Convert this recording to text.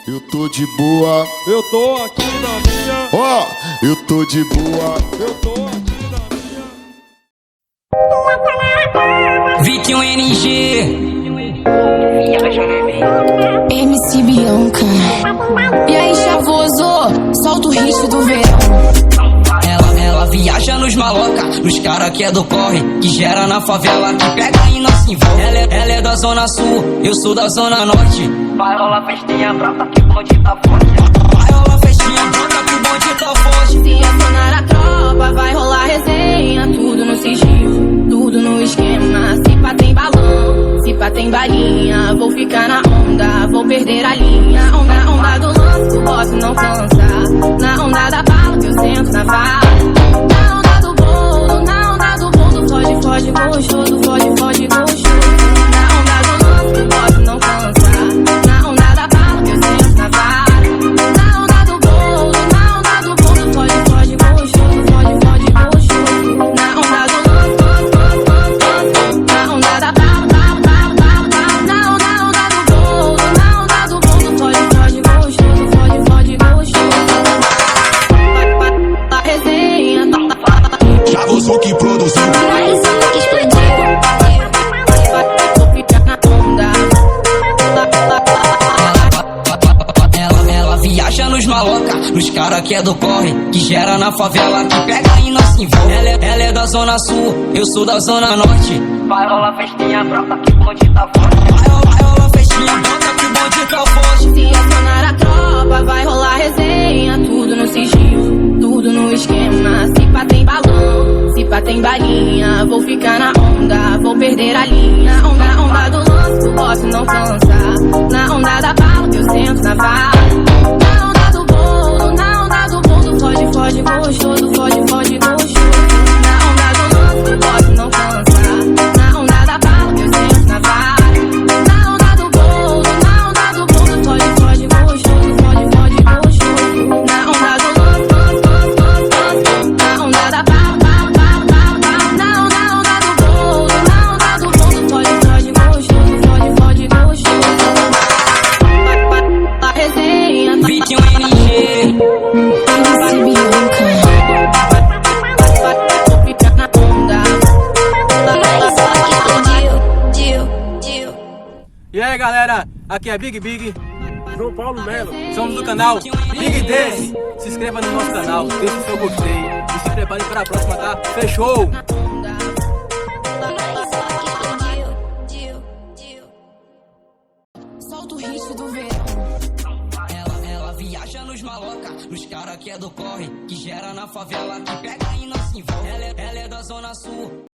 Eu tô de boa, Eu tô aqui na minha, ó, eu tô de boa. eu tô aqui na minha. Vitinho NG, MC Bianca. E aí, chavoso, solta o hit do verão. ela viaja nos maloca, nos cara que é do corre, que gera na favela, que pega e não se envolve. Ela é da zona sul, eu sou da zona norte. Vai rolar festinha brota que o bonde tá forte. Vai rolar festinha brota que o bonde tá forte. Se acionar a tropa, vai rolar resenha. Tudo no sigilo, tudo no esquema. Se pá tem balão, se pá tem balinha. Vou ficar na onda, vou perder a linha. Onda do lance, o boss não cansa. Na onda da bala que eu sento na vara. Na onda do bolo, foge, foge, gostoso, foge, foge, gostoso. Na onda do lance, o boss não cansa. Na onda da bala que eu sento na vara. Na onda do bolo, foge, foge, gostoso, foge, foge, gostoso. Na onda do lance, na onda da bala, na onda do bolo, foge, foge, gostoso, foge, foge, gostoso. A resenha Já vou que produziu. Ela viaja nos maloca, nos cara que é do corre, que gera na favela, que pega e não se envolve. Ela é da zona sul, eu sou da zona norte. Vai rolar festinha brota que o bonde tá forte. Vai rolar festinha brota que o bonde tá forte. Se acionar a tropa, vai rolar resenha. Tudo no sigilo, tudo no esquema. Se pá tem balão, se pá tem balinha. Vou ficar na onda, vou perder a linha. Onda do lance, o boss não cansa. Na onda da bala que eu sento na vara. Na onda do bolo, foge, foge, gostoso, foge, foge, gostoso. Na onda do lance, o boss não cansa. Na onda da bala que eu sento na vara. Na onda do bolo, foge, foge, gostoso, foge, foge, gostoso. Na onda do lance, na onda da bala, na onda do bolo, foge, foge, gostoso, foge, foge, gostoso. A resenha Vitinho NG, MC Bianca. Vou ficar na onda. E aí galera, aqui é Big, João Paulo Melo, somos do canal Big Dance. Se inscreva no nosso canal, deixe o seu gostei e se prepare para a próxima, tá? Fechou! Solta o hit do verão. ela viaja nos maloca, nos cara que é do corre, que gera na favela, que pega e não se envolve. Ela é da zona sul.